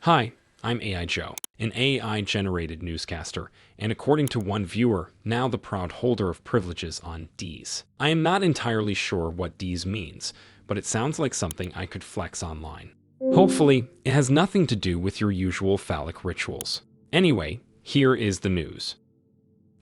Hi, I'm AI Joe, an AI-generated newscaster, and according to one viewer, now the proud holder of privileges on D's. I am not entirely sure what D's means, but it sounds like something I could flex online. Hopefully, it has nothing to do with your usual phallic rituals. Anyway, here is the news.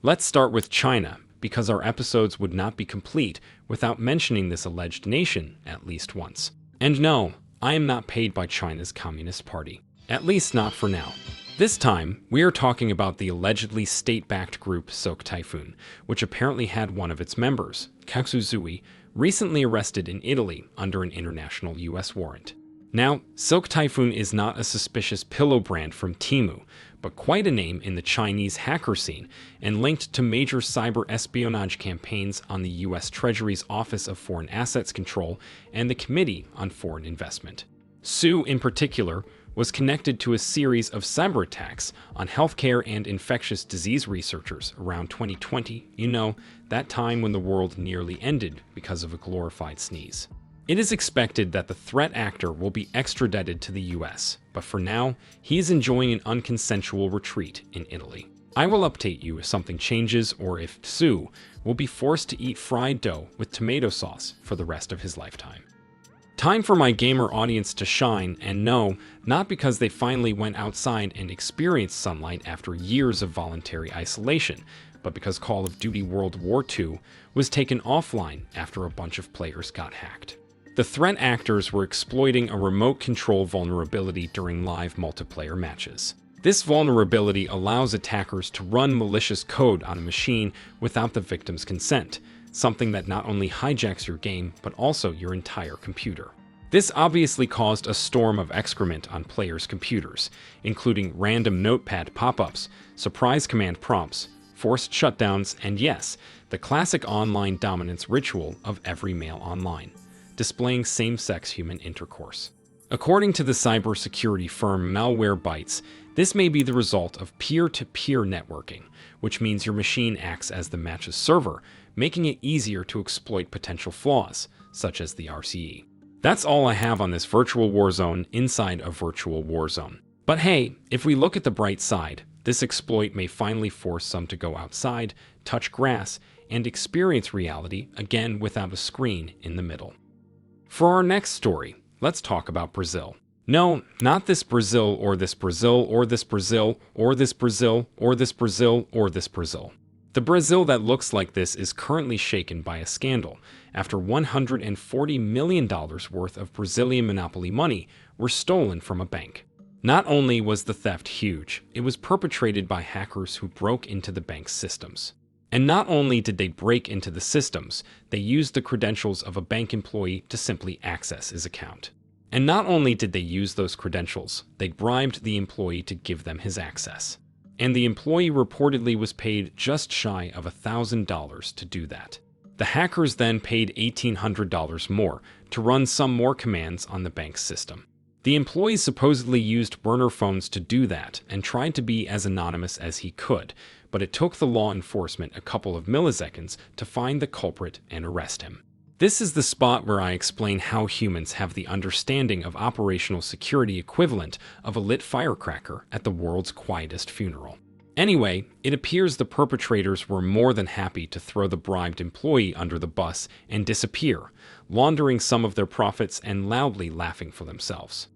Let's start with China, because our episodes would not be complete without mentioning this alleged nation at least once. And no, I am not paid by China's Communist Party. At least not for now. This time, we are talking about the allegedly state-backed group Silk Typhoon, which apparently had one of its members, Katsuzui, recently arrested in Italy under an international US warrant. Now, Silk Typhoon is not a suspicious pillow brand from Temu, but quite a name in the Chinese hacker scene and linked to major cyber espionage campaigns on the US Treasury's Office of Foreign Assets Control and the Committee on Foreign Investment. Su, in particular, was connected to a series of cyber attacks on healthcare and infectious disease researchers around 2020, that time when the world nearly ended because of a glorified sneeze. It is expected that the threat actor will be extradited to the US, but for now, he is enjoying an unconsensual retreat in Italy. I will update you if something changes or if Su will be forced to eat fried dough with tomato sauce for the rest of his lifetime. Time for my gamer audience to shine, and no, not because they finally went outside and experienced sunlight after years of voluntary isolation, but because Call of Duty World War II was taken offline after a bunch of players got hacked. The threat actors were exploiting a remote control vulnerability during live multiplayer matches. This vulnerability allows attackers to run malicious code on a machine without the victim's consent, something that not only hijacks your game, but also your entire computer. This obviously caused a storm of excrement on players' computers, including random notepad pop-ups, surprise command prompts, forced shutdowns, and yes, the classic online dominance ritual of every male online, displaying same-sex human intercourse. According to the cybersecurity firm Malwarebytes, this may be the result of peer-to-peer networking, which means your machine acts as the match's server, making it easier to exploit potential flaws, such as the RCE. That's all I have on this virtual warzone inside a virtual warzone. But hey, if we look at the bright side, this exploit may finally force some to go outside, touch grass, and experience reality again without a screen in the middle. For our next story, let's talk about Brazil. No, not this Brazil or this Brazil or this Brazil or this Brazil or this Brazil or this Brazil. The Brazil that looks like this is currently shaken by a scandal after $140 million worth of Brazilian monopoly money were stolen from a bank. Not only was the theft huge, it was perpetrated by hackers who broke into the bank's systems. And not only did they break into the systems, they used the credentials of a bank employee to simply access his account. And not only did they use those credentials, they bribed the employee to give them his access. And the employee reportedly was paid just shy of $1,000 to do that. The hackers then paid $1,800 more to run some more commands on the bank's system. The employee supposedly used burner phones to do that and tried to be as anonymous as he could, but it took the law enforcement a couple of milliseconds to find the culprit and arrest him. This is the spot where I explain how humans have the understanding of operational security equivalent of a lit firecracker at the world's quietest funeral. Anyway, it appears the perpetrators were more than happy to throw the bribed employee under the bus and disappear, laundering some of their profits and loudly laughing for themselves.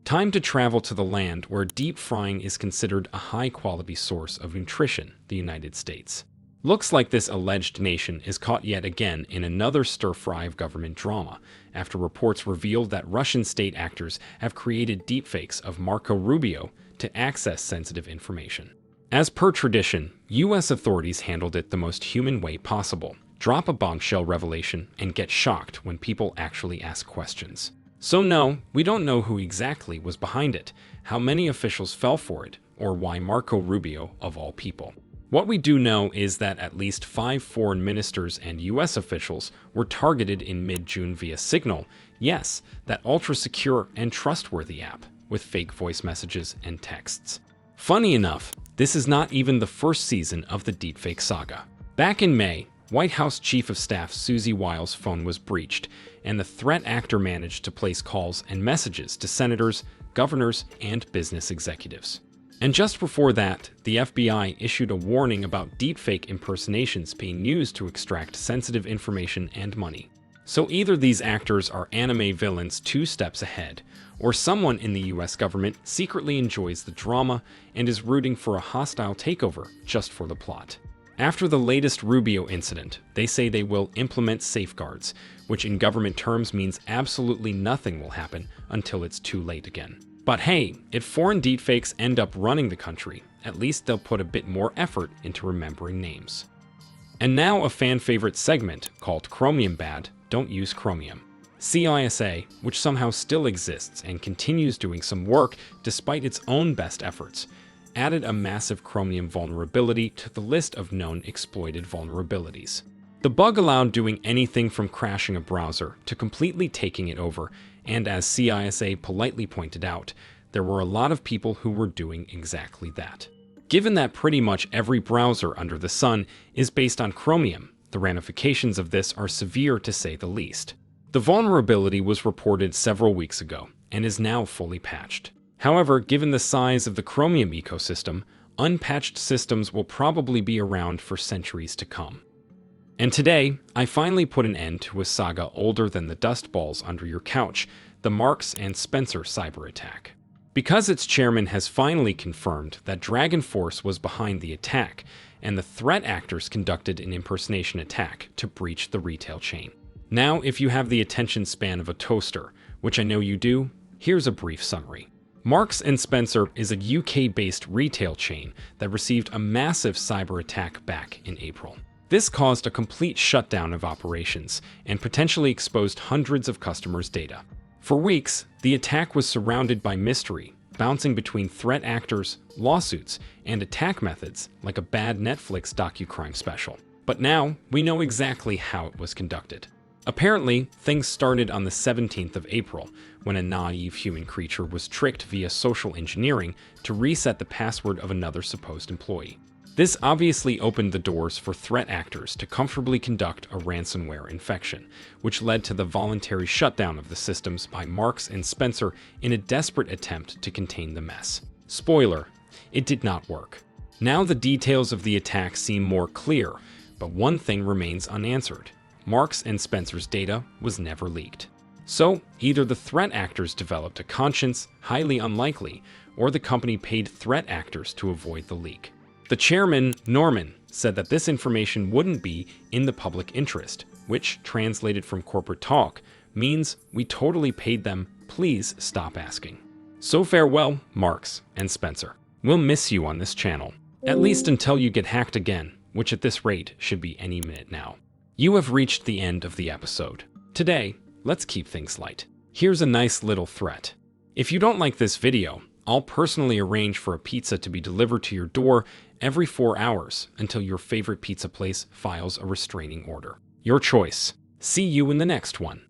Time to travel to the land where deep frying is considered a high-quality source of nutrition, the United States. Looks like this alleged nation is caught yet again in another stir-fry of government drama, after reports revealed that Russian state actors have created deepfakes of Marco Rubio to access sensitive information. As per tradition, US authorities handled it the most human way possible: drop a bombshell revelation and get shocked when people actually ask questions. So no, we don't know who exactly was behind it, how many officials fell for it, or why Marco Rubio, of all people. What we do know is that at least 5 foreign ministers and US officials were targeted in mid-June via Signal, yes, that ultra-secure and trustworthy app, with fake voice messages and texts. Funny enough, this is not even the first season of the deepfake saga. Back in May, White House Chief of Staff Susie Wiles' phone was breached, and the threat actor managed to place calls and messages to senators, governors and business executives. And just before that, the FBI issued a warning about deepfake impersonations being used to extract sensitive information and money. So either these actors are anime villains 2 steps ahead, or someone in the US government secretly enjoys the drama and is rooting for a hostile takeover just for the plot. After the latest Rubio incident, they say they will implement safeguards, which in government terms means absolutely nothing will happen until it's too late again. But hey, if foreign deepfakes end up running the country, at least they'll put a bit more effort into remembering names. And now a fan favorite segment called Chromium Bad, Don't Use Chromium. CISA, which somehow still exists and continues doing some work despite its own best efforts, added a massive Chromium vulnerability to the list of known exploited vulnerabilities. The bug allowed doing anything from crashing a browser to completely taking it over, and as CISA politely pointed out, there were a lot of people who were doing exactly that. Given that pretty much every browser under the sun is based on Chromium, the ramifications of this are severe to say the least. The vulnerability was reported several weeks ago and is now fully patched. However, given the size of the Chromium ecosystem, unpatched systems will probably be around for centuries to come. And today, I finally put an end to a saga older than the dust balls under your couch, the Marks and Spencer cyber attack. Because its chairman has finally confirmed that Dragon Force was behind the attack, and the threat actors conducted an impersonation attack to breach the retail chain. Now, if you have the attention span of a toaster, which I know you do, here's a brief summary. Marks and Spencer is a UK-based retail chain that received a massive cyber attack back in April. This caused a complete shutdown of operations and potentially exposed hundreds of customers' data. For weeks, the attack was surrounded by mystery, bouncing between threat actors, lawsuits, and attack methods like a bad Netflix docucrime special. But now, we know exactly how it was conducted. Apparently, things started on the 17th of April, when a naive human creature was tricked via social engineering to reset the password of another supposed employee. This obviously opened the doors for threat actors to comfortably conduct a ransomware infection, which led to the voluntary shutdown of the systems by Marks and Spencer in a desperate attempt to contain the mess. Spoiler, it did not work. Now the details of the attack seem more clear, but one thing remains unanswered. Marks and Spencer's data was never leaked. So, either the threat actors developed a conscience, highly unlikely, or the company paid threat actors to avoid the leak. The chairman, Norman, said that this information wouldn't be in the public interest, which, translated from corporate talk, means we totally paid them, please stop asking. So farewell, Marks and Spencer. We'll miss you on this channel, at least until you get hacked again, which at this rate should be any minute now. You have reached the end of the episode. Today, let's keep things light. Here's a nice little threat. If you don't like this video, I'll personally arrange for a pizza to be delivered to your door every 4 hours until your favorite pizza place files a restraining order. Your choice. See you in the next one.